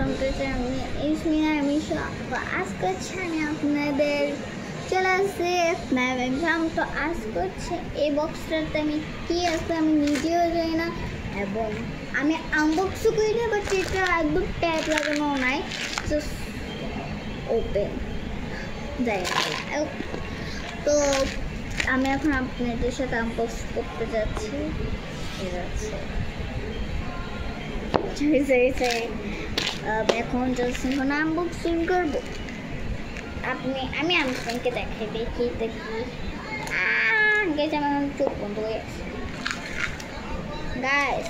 Welcome to ইসমিনা মিশা। তো আজকে হচ্ছে আমি আপনাদের চলে আসছে স্ন্যাপ এক্সাম। তো আজকে হচ্ছে এই বক্সটাতে আমি কী আছে আমি নিজেও জানি না, এবং আমি আনবক্সও করি না, বাট এটা একদম ট্যাপ লাগানো নাই, জাস্ট ওপেন যাই। তো আমি এখন আপনাদের সাথে আনবক্স করতে যাচ্ছি। এখন জাস্ট এখন আনবক্সিং করবো। আমি আনবক্সিংকে দেখাই দেখি গেছে আমার চোখ বন্ধ হয়ে গেছে। গাইস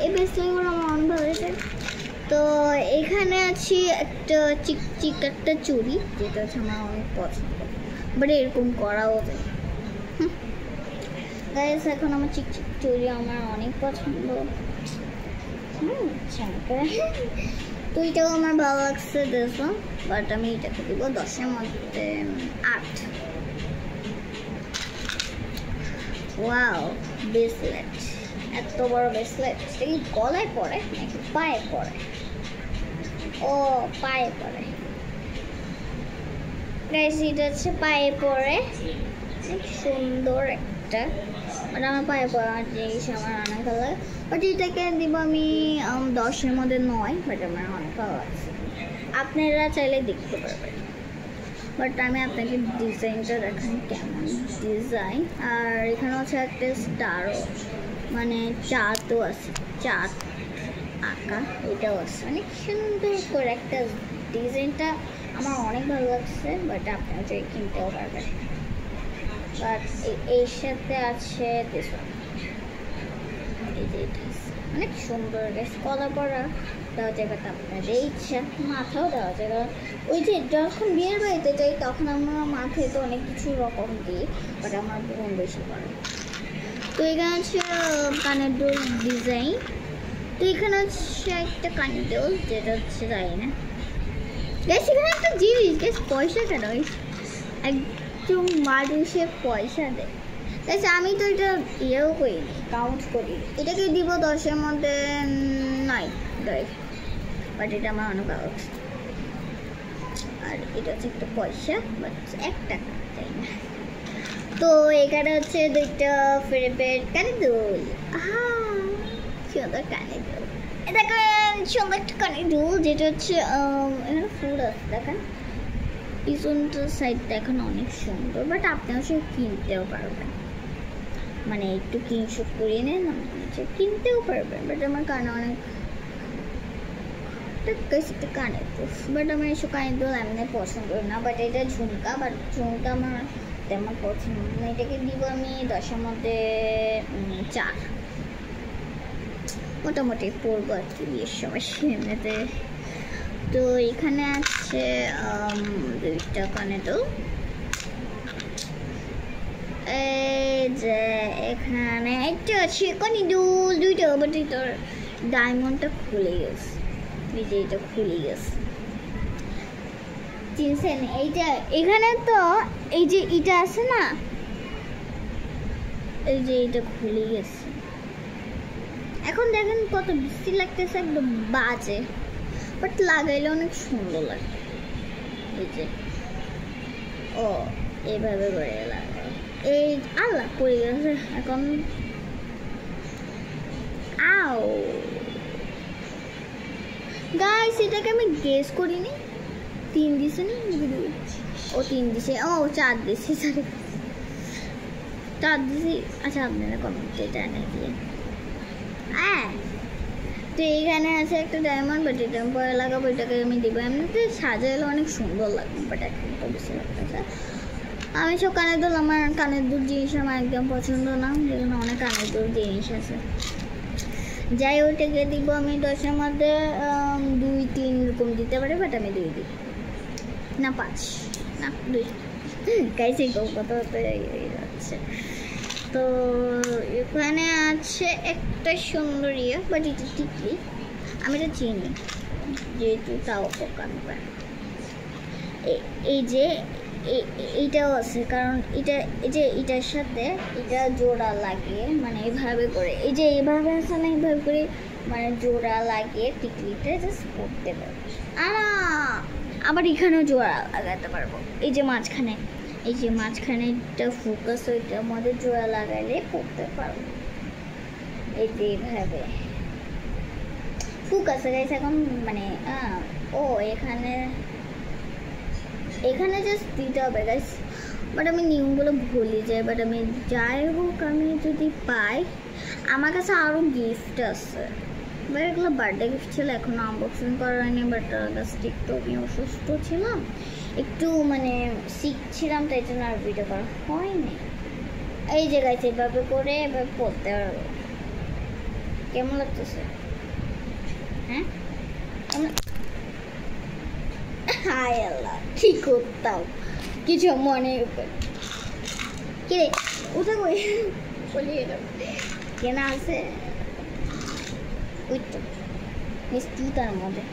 এই ব্রেসলেটগুলো আমার অনেক ভালো হয়েছে। তো এখানে আছে একটা চিকচিক একটা চুড়ি, যেটা হচ্ছে আমার অনেক পছন্দ, বাট এরকম করাও যায়। গাইস এখন আমার চিকচিক চুড়ি আমার অনেক পছন্দ। তো এটাও আমার ভালো লাগছে দেখো, বাট আমি এটাকে দিব 10-এর মধ্যে 8। ওয়াও, ব্রেসলেট, এত বড় ব্রেসলেট। এটা কি গলায় পরে নাকি পায়ে পরে? ও পায়ে পরে। গাইস এটা হচ্ছে পায়ে পরে, অনেক সুন্দর একটা, মানে আমার পায়ে পড়ার জিনিস আমার অনেক ভালো লাগে। বাট এটাকে দিব আমি 10-এর মধ্যে 9, বাট আমার অনেক ভালো লাগছে। আপনারা চাইলে দেখতে পারবেন, বাট আমি আপনাকে ডিজাইনটা দেখাই কেমন ডিজাইন। আর এখানে হচ্ছে একটা স্টারও, মানে চাঁদও আছে, চাঁদ আঁকা এটাও আছে, অনেক সুন্দর করে একটা ডিজাইনটা আমার অনেক ভালো লাগছে। বাট আপনারা চাই কিনতেও পারবেন। বাট এর সাথে আছে অনেক সুন্দর কলা পরা দেওয়া যাবে, আপনাদের ইচ্ছা। মাথাও দেওয়া যাবে। ওই যে যখন বিয়ের বাড়িতে যাই তখন আমরা মাথায় তো অনেক কিছু রকম দিই, বাট আমার বোন বেশি করে। তো এখানে হচ্ছে কানের দুল ডিজাইন। তো এখানে হচ্ছে একটা কানের দুল, যেটা হচ্ছে জানি না গ্যাস। এখানে একটা জিনিস গ্যাস, পয়সা কেন একদম মানুষের পয়সা দেয়। আচ্ছা আমি তো এটা ইয়েও করিনি, কাউন্ট করি। এটাকে দিব 10-এর মধ্যে 9, বাট এটা আমার অনেক ভালো লাগছে। আর এটা হচ্ছে একটা পয়সা, বাট 1 টাকা, তাই না? তো এখানে হচ্ছে 2টা ফেভারিট কানের দুল। সুন্দর কানের দুল, দেখেন সুন্দর একটা কানের দুল, যেটা হচ্ছে এখানে ফুল আছে দেখেন। পিছনটার সাইড দেখেন অনেক সুন্দর, বাট আপনারা সব কিনতেও পারবেন, মানে একটু কিনশুট করিয়ে নেন, কিনতেও পারবেন। বাট আমার কানে অনেক কানের দুল, বাট আমার এসব কানের দুল এমনি পছন্দ না। বাট এটা ঝুমকা, বাট ঝুমকা আমার তেমন পছন্দ না। এটাকে দিব আমি 10-এর মধ্যে 4, মোটামুটি পরবো আর কি বিয়ের সময় এমনিতে। তো এখানে আছে 2টা কানের দুল। এই যে এখানে একটা আছে কানের দুল 2টা, বাট এটার ডায়মন্ডটা খুলে গেছে, এই যে এটা খুলে গেছে, চিনছেন? এইটা এখানে তো এই যে এটা আছে না, এই যে এটা খুলে গেছে। এখন দেখেন কত বেশি লাগতেছে, একদম বাজে, বাট লাগাইলে অনেক সুন্দর লাগে। এই যে ও এইভাবে করে লাগাই, এই আল্লাহ পড়ে গেছে এখন। আও গাইস, এটাকে আমি গেস করিনি। 3 দিছে না? ও 3 দিছে, ও 4 দিছে, সরি 4 দিছি। আচ্ছা আপনারা কমেন্টে জানিয়ে দিয়ে। তো এইখানে আছে একটা ডায়মন্ড, বাট এটা আমি পরে লাগাবো। এটাকে আমি দেবো, এমনিতে সাজাইলে অনেক সুন্দর লাগবে, বাট এখন তো বেশি লাগতেছে। আমি সব কানের দুল, আমার কানের দুল জিনিস আমার একদম পছন্দ না, যেখানে অনেক কানের দুল জিনিস আছে। যাই ওইটাকে দিব আমি 10-এর মধ্যে 2-3 এরকম দিতে পারি, বাট আমি 2 দিই না, 5 না 2। গাইছে কত যাচ্ছে। তো এখানে আছে একটা সুন্দর ইয়ে, বাট এটা টিকলি, আমি এটা চিনি যেহেতু তাও কান পায়। এই যে এইটাও আছে, কারণ এটা এই যে এটার সাথে এটা জোড়া লাগে, মানে এইভাবে করে, এই যে এইভাবে আছে না, এইভাবে করে মানে জোড়া লাগিয়ে টিকলিটা জাস্ট পরতে পারবো। আবার এখানেও জোড়া লাগাতে পারবো। এই যে মাঝখানে একটা ফোকাস, ওইটার মধ্যে জোড়া লাগাইলে পরতে পারবো। এই যে এইভাবে ফোকাস গাইস এখন মানে ও এখানে জাস্ট দিতে হবে গাইস, বাট আমি নিয়মগুলো ভুলে যাই। বাট আমি যাই হোক, আমি যদি পাই, আমার কাছে আরও গিফট আছে, বাট এগুলো বার্থডে গিফট ছিল, এখনও আনবক্সিং করা হয়নি। বাট জাস্ট একটু আমি অসুস্থ ছিলাম, একটু মানে শিখছিলাম, তাই জন্য আর ভিডিও করা হয়নি। এই যে গাইছে এভাবে করে এভাবে পড়তে পারবো। কেমন লাগতেছে? হ্যাঁ, হায় আল্লাহ, কি করতাম কিছু মনে কি রে, উঠে কই বলিয়ে কেনা আছে ওই তো জুতার মধ্যে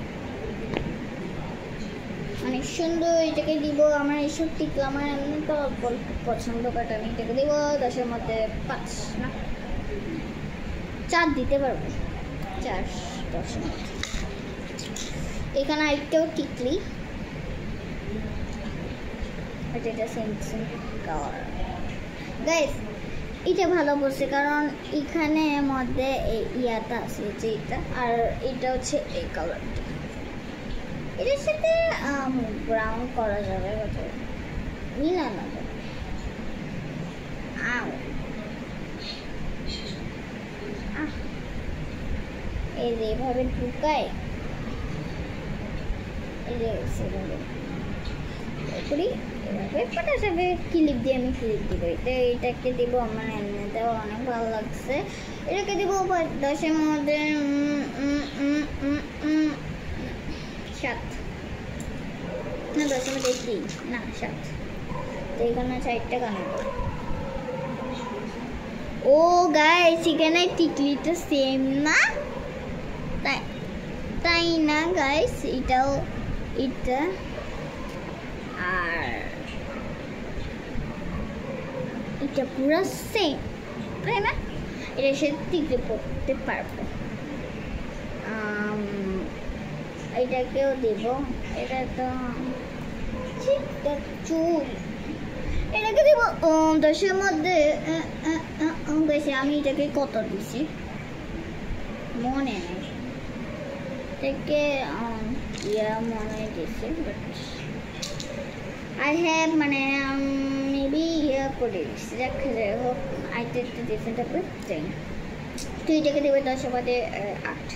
অনেক সুন্দর। এটাকে দিব আমার এইসব টিকলা, আমার এমনি তো অল্প পছন্দ, বাট আমি এটাকে দিব 10-এর মধ্যে 5 না 4 দিতে পারবো, 4-10-এর মধ্যে। এখানে আরেকটাও টিকলি, এটা সেম কালার গাইস। এটা ভালো পড়ছে কারণ এখানে মধ্যে এই ইয়াটা আছে, যে এটা, আর এটা হচ্ছে এই কালারটা। এটার সাথে ব্রাউন করা যাবে, না না এই যে এভাবে ঢুকায়, এই যে সেভাবে করি, এভাবে পাটা যাবে। ক্লিপ দিয়ে আমি ক্লিপ দিব। এটাকে দিব, আমার এমনিতেও অনেক ভালো লাগছে। এটাকে দিব 10-এর মধ্যে 7 না 10-এর মধ্যে 3 না 7। তো এখানে 4টা কানে। ও গাইস, এখানে টিকলিটা সেম না, তাই না গাইস? এটাও এটা আর এটা পুরো সেম, তাই না? এটা সে টিকলি পড়তে পারবো। এটাকেও দেব, এটা তো চুল, এটাকে দেব 10-এর মধ্যে। আমি এটাকে কত দিছি মনে নেই, থেকে মনে দিছি, বাট I have মানে মেবি করে দিচ্ছি। যাই হোক, আইটা একটু ডিফারেন্ট হবে, তাই না? তুই এটাকে দেবে 10-এর মধ্যে 8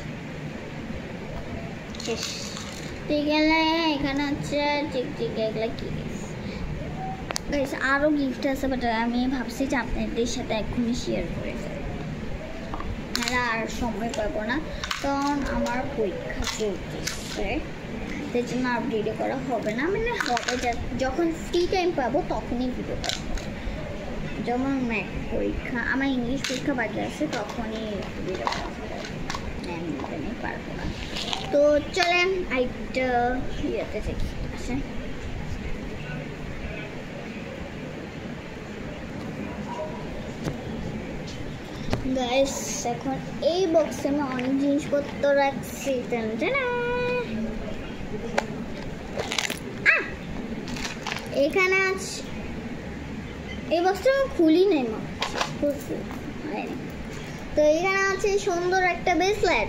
শেষ। তুই গেলে এখানে হচ্ছে টিকটিক, এগুলো কি গাইস আরও গিফট আছে, বাট আমি ভাবছি যে আপনাদের সাথে এখনই শেয়ার করে ফেলব, আর সময় পাবো না কারণ আমার পরীক্ষা চলতেছে, তাই জন্য আর ভিডিও করা হবে না। মানে হবে যখন ফ্রি টাইম পাবো তখনই ভিডিও করা হবে। যেমন ম্যাথ পরীক্ষা, আমার ইংলিশ পরীক্ষা বাকি আছে, তখনই ভিডিও করা হবে, আমি পারবো না। তো চলেন আইটা ইয়েতে দেখি আসেন। গাইস এখন এই বক্সে আমি অনেক জিনিসপত্র রাখছি, এখানে আছে। এই বক্সটা আমি খুলি নাই, তো এখানে আছে সুন্দর একটা ব্রেসলেট,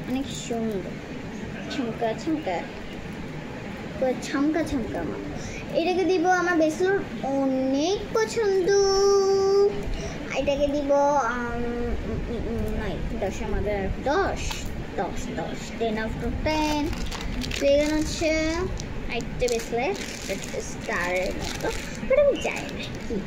অনেক সুন্দর, ছমকা ছমকা ছমকা ছমকা। এটাকে দিব, আমার ব্রেসলেট অনেক পছন্দ। এটাকে দিব 10-এর মধ্যে 10 10/10। তো এখানে হচ্ছে একটা ব্রেসলেট স্টারের মতো, বাট আমি জানি না কি